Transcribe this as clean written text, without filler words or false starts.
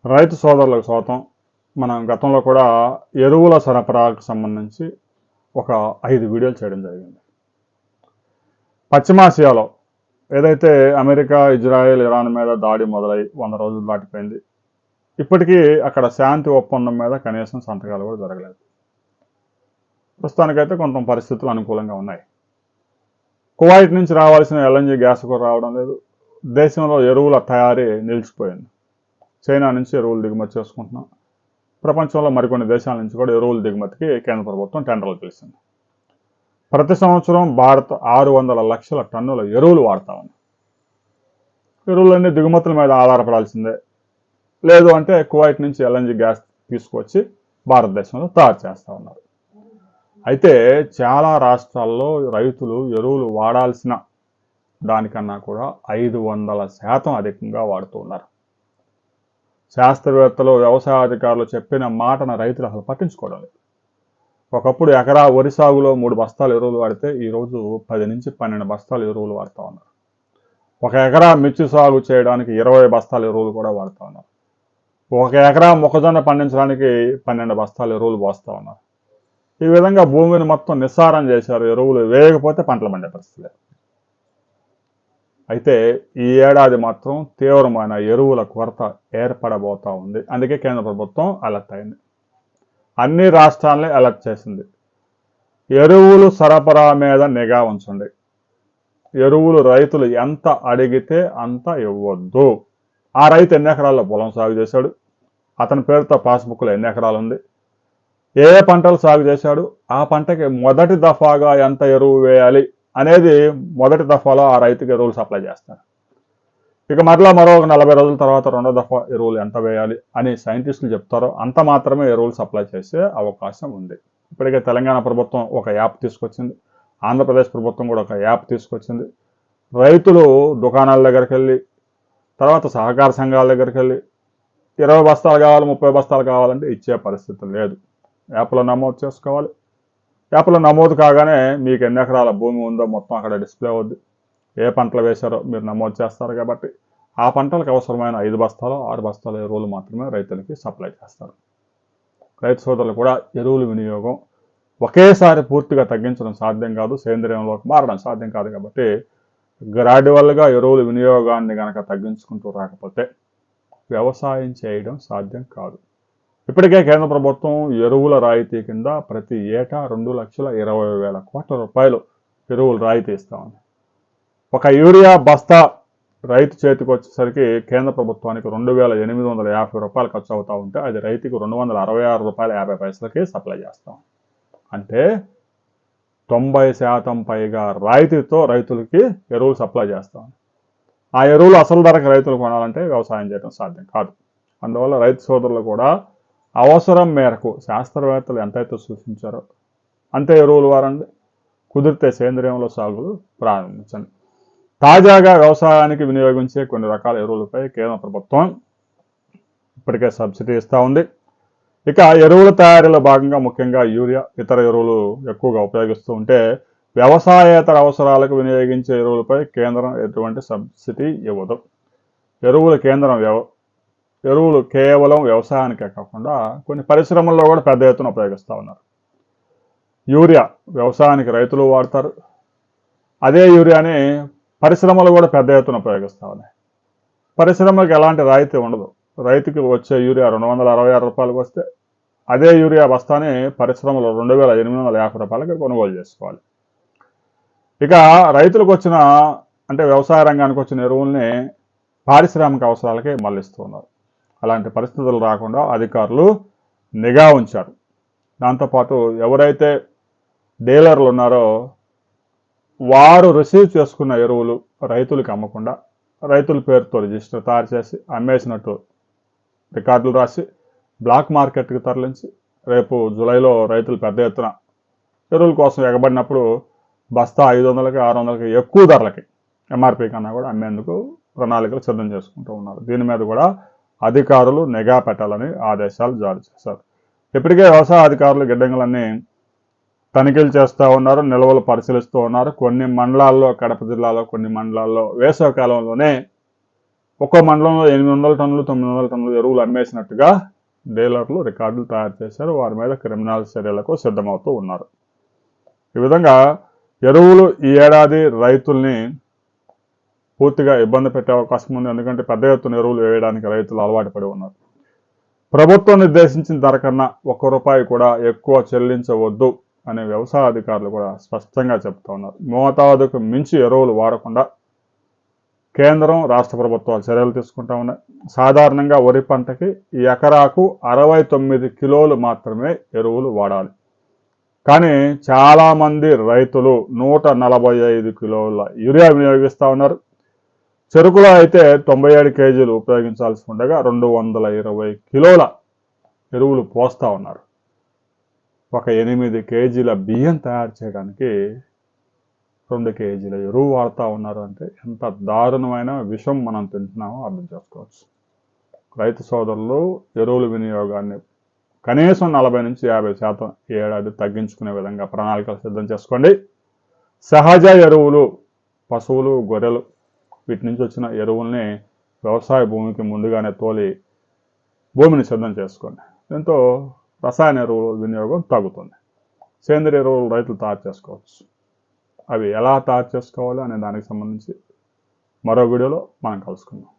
రైతు సోదరులకు స్వాగతం. మనం గతంలో కూడా ఎరువుల సరఫరాకు సంబంధించి ఒక 5 వీడియోలు చేయడం జరిగింది. పశ్చిమాసియాలో ఏదైతే అమెరికా, ఇజ్రాయెల్, ఇరాన్ మీద దాడి మొదలై 100 రోజులు దాటిపోయింది. ఇప్పటికీ అక్కడ శాంతి ఒప్పందం మీద కనీసం సంతకాలు కూడా జరగలేదు. ప్రస్తుతానికైతే కొంత పరిస్థితులు అనుకూలంగా ఉన్నాయి. కువైట్ నుంచి రావాల్సిన ఎల్ఎన్జీ గ్యాస్ కూడా రావడం లేదు. దేశంలో ఎరువుల తయారీ నిలిచిపోయింది. చైనా నుంచి ఎరువులు దిగుమతి చేసుకుంటున్నాం. ప్రపంచంలో మరికొన్ని దేశాల నుంచి కూడా ఎరువుల దిగుమతికి కేంద్ర ప్రభుత్వం టెండర్లు పిలిచింది. ప్రతి సంవత్సరం భారత్ 600 లక్షల టన్నుల ఎరువులు వాడుతూ ఉంది. ఎరువులన్నీ దిగుమతుల మీద ఆధారపడాల్సిందే. లేదు అంటే కువైట్ నుంచి ఎల్ఎన్జీ గ్యాస్ తీసుకొచ్చి భారతదేశంలో తయారు చేస్తూ ఉన్నారు. అయితే చాలా రాష్ట్రాల్లో రైతులు ఎరువులు వాడాల్సిన దానికన్నా కూడా 500% అధికంగా వాడుతూ ఉన్నారు. శాస్త్రవేత్తలు, వ్యవసాయ అధికారులు చెప్పిన మాటను రైతులు అసలు పట్టించుకోవడం లేదు. ఒకప్పుడు ఎకరా వరి సాగులో 3 బస్తాలు ఎరువులు వాడితే ఈరోజు 10 నుంచి 12 బస్తాలు ఎరువులు వాడుతూ ఉన్నారు. ఒక ఎకరా మిర్చి సాగు చేయడానికి 20 బస్తాలు ఎరువులు కూడా వాడుతూ ఉన్నారు. ఒక ఎకరా మొక్కజొన్న పండించడానికి 12 బస్తాలు ఎరువులు పోస్తూ ఉన్నారు. ఈ విధంగా భూమిని మొత్తం నిస్సారం చేశారు. ఎరువులు వేయకపోతే పంటలు పండే పరిస్థితి లేదు. అయితే ఈ ఏడాది మాత్రం తీవ్రమైన ఎరువుల కొరత ఏర్పడబోతూ ఉంది. అందుకే కేంద్ర ప్రభుత్వం అలర్ట్ అయింది. అన్ని రాష్ట్రాలని అలర్ట్ చేసింది. ఎరువులు సరఫరా మీద నిఘా ఉంచండి. ఎరువులు రైతులు ఎంత అడిగితే అంత ఇవ్వద్దు. ఆ రైతు ఎన్ని ఎకరాల్లో పొలం సాగు చేశాడు, అతని పేరుతో పాస్బుక్లో ఎన్ని ఎకరాలు ఉంది, ఏ పంటలు సాగు చేశాడు, ఆ పంటకి మొదటి దఫాగా ఎంత ఎరువు వేయాలి అనేది మొదటి దఫాలో ఆ రైతుకి ఎరువులు సప్లై చేస్తారు. ఇక మరలా మరో 40 రోజుల తర్వాత రెండో దఫా ఎరువులు ఎంత వేయాలి అని సైంటిస్టులు చెప్తారో అంత మాత్రమే ఎరువులు సప్లై చేసే అవకాశం ఉంది. ఇప్పటికే తెలంగాణ ప్రభుత్వం ఒక యాప్ తీసుకొచ్చింది. ఆంధ్రప్రదేశ్ ప్రభుత్వం కూడా ఒక యాప్ తీసుకొచ్చింది. రైతులు దుకాణాల దగ్గరికి వెళ్ళి, తర్వాత సహకార సంఘాల దగ్గరికి వెళ్ళి 20 బస్తాలు కావాలి, 30 బస్తాలు కావాలంటే ఇచ్చే పరిస్థితి లేదు. యాప్లో నమోదు చేసుకోవాలి. యాప్లో నమోదు కాగానే మీకు ఎన్ని ఎకరాల భూమి ఉందో మొత్తం అక్కడ డిస్ప్లే అవుద్ది. ఏ పంటలు వేశారో మీరు నమోదు చేస్తారు కాబట్టి ఆ పంటలకు అవసరమైన 5 బస్తాలు 6 బస్తాల ఎరువులు మాత్రమే రైతులకి సప్లై చేస్తారు. రైతు సోదరులు కూడా ఎరువుల వినియోగం ఒకేసారి పూర్తిగా తగ్గించడం సాధ్యం కాదు, సేంద్రియంలోకి మారడం సాధ్యం కాదు. కాబట్టి గ్రాడ్యువల్గా ఎరువుల వినియోగాన్ని కనుక తగ్గించుకుంటూ రాకపోతే వ్యవసాయం చేయడం సాధ్యం కాదు. ఇప్పటికే కేంద్ర ప్రభుత్వం ఎరువుల రాయితీ కింద ప్రతి ఏటా 2,20,000 కోట్ల రూపాయలు ఎరువులు రాయితీ ఇస్తా ఉంది. ఒక యూరియా బస్తా రైతు చేతికి వచ్చేసరికి కేంద్ర ప్రభుత్వానికి 2,850 రూపాయలు ఖర్చు అవుతూ ఉంటే అది రైతుకు 266 రూపాయల 50 పైసలకి సప్లై చేస్తాం. అంటే 90% పైగా రాయితీతో రైతులకి ఎరువులు సప్లై చేస్తాం. ఆ ఎరువులు అసలు ధరకు రైతులు కొనాలంటే వ్యవసాయం చేయడం సాధ్యం కాదు. అందువల్ల రైతు సోదరులు కూడా అవసరం మేరకు శాస్త్రవేత్తలు ఎంతైతే సూచించారో అంతే ఎరువులు వారండి. కుదిరితే సేంద్రియంలో సాగులు ప్రారంభించండి. తాజాగా వ్యవసాయానికి వినియోగించే కొన్ని రకాల ఎరువులపై కేంద్ర ప్రభుత్వం ఇప్పటికే సబ్సిడీ ఇస్తూ ఉంది. ఇక ఎరువుల తయారీలో భాగంగా ముఖ్యంగా యూరియా, ఇతర ఎరువులు ఎక్కువగా ఉపయోగిస్తూ ఉంటే వ్యవసాయేతర అవసరాలకు వినియోగించే ఎరువులపై కేంద్రం ఎటువంటి సబ్సిడీ ఇవ్వదు. ఎరువులు కేవలం వ్యవసాయానికే కాకుండా కొన్ని పరిశ్రమల్లో కూడా పెద్ద ఎత్తున ఉపయోగిస్తూ ఉన్నారు. యూరియా వ్యవసాయానికి రైతులు వాడతారు. అదే యూరియాని పరిశ్రమలు కూడా పెద్ద ఎత్తున ఉపయోగిస్తూ ఉన్నాయి. పరిశ్రమలకు ఎలాంటి రాయితీ ఉండదు. రైతుకి వచ్చే యూరియా 266 రూపాయలకు వస్తే అదే యూరియా బస్తాని పరిశ్రమలు 2,850 రూపాయలకి కొనుగోలు చేసుకోవాలి. ఇక రైతులకు వచ్చిన అంటే వ్యవసాయ రంగానికి వచ్చిన ఎరువుల్ని పారిశ్రామిక అవసరాలకి మళ్లిస్తూ ఉన్నారు. అలాంటి పరిస్థితులు రాకుండా అధికారులు నిఘా ఉంచారు. దాంతోపాటు ఎవరైతే డీలర్లు ఉన్నారో వారు రిసీవ్ చేసుకున్న ఎరువులు రైతులకు అమ్మకుండా రైతుల పేరుతో రిజిస్టర్ తయారు చేసి అమ్మేసినట్టు రికార్డులు రాసి బ్లాక్ మార్కెట్కి తరలించి రేపు జూలైలో రైతులు పెద్ద ఎత్తున ఎరువుల కోసం ఎగబడినప్పుడు బస్తా 500కి 600కి ఎక్కువ ధరలకి ఎంఆర్పీ కన్నా కూడా అమ్మేందుకు ప్రణాళికలు సిద్ధం చేసుకుంటూ ఉన్నారు. దీని మీద కూడా అధికారులు నిఘా పెట్టాలని ఆదేశాలు జారీ చేశారు. ఇప్పటికే వ్యవసాయ అధికారులు గిడ్డంగులన్నీ తనిఖీలు చేస్తూ ఉన్నారు, నిల్వలు పరిశీలిస్తూ ఉన్నారు. కొన్ని మండలాల్లో, కడప జిల్లాలో కొన్ని మండలాల్లో వేసవి కాలంలోనే ఒక్కో మండలంలో 800 టన్నులు 900 టన్నులు ఎరువులు అమ్మేసినట్టుగా డీలర్లు రికార్డులు తయారు చేశారు. వారి మీద క్రిమినల్ చర్యలకు సిద్ధమవుతూ ఉన్నారు. ఈ విధంగా ఎరువులు ఈ ఏడాది రైతుల్ని పూర్తిగా ఇబ్బంది పెట్టే అవకాశం ఉంది. ఎందుకంటే పెద్ద ఎత్తున ఎరువులు వేయడానికి రైతులు అలవాటు పడి ఉన్నారు. ప్రభుత్వం నిర్దేశించిన ధర కన్నా ₹1 కూడా ఎక్కువ చెల్లించవద్దు అనే వ్యవసాయ అధికారులు కూడా స్పష్టంగా చెప్తా ఉన్నారు. మోతాదుకు మించి ఎరువులు వాడకుండా కేంద్రం రాష్ట్ర ప్రభుత్వాలు చర్యలు తీసుకుంటా ఉన్నాయి. సాధారణంగా వరి పంటకి ఎకరాకు 69 కిలోలు మాత్రమే ఎరువులు వాడాలి. కానీ చాలామంది రైతులు 145 కిలోల యూరియా వినియోగిస్తూ ఉన్నారు. చెరుకులో అయితే 97 కేజీలు ఉపయోగించాల్సి ఉండగా 220 కిలోల ఎరువులు పోస్తూ ఉన్నారు. ఒక 8 కేజీల బియ్యం తయారు చేయడానికి 2 కేజీల ఎరువు వాడుతూ ఉన్నారు. అంటే ఎంత దారుణమైన విషం మనం తింటున్నామో అర్థం చేసుకోవచ్చు. రైతు సోదరులు ఎరువుల వినియోగాన్ని కనీసం 40 నుంచి 50% ఈ ఏడాది తగ్గించుకునే విధంగా ప్రణాళికలు సిద్ధం చేసుకోండి. సహజ ఎరువులు, పశువులు, గొర్రెలు వీటి నుంచి వచ్చిన ఎరువుల్ని వ్యవసాయ భూమికి ముందుగానే తోలి భూమిని సిద్ధం చేసుకోండి. దీంతో రసాయన ఎరువుల వినియోగం తగ్గుతుంది. సేంద్రియ ఎరువులు రైతులు తయారు చేసుకోవచ్చు. అవి ఎలా తయారు చేసుకోవాలి అనే దానికి సంబంధించి మరో వీడియోలో మనం కలుసుకుందాం.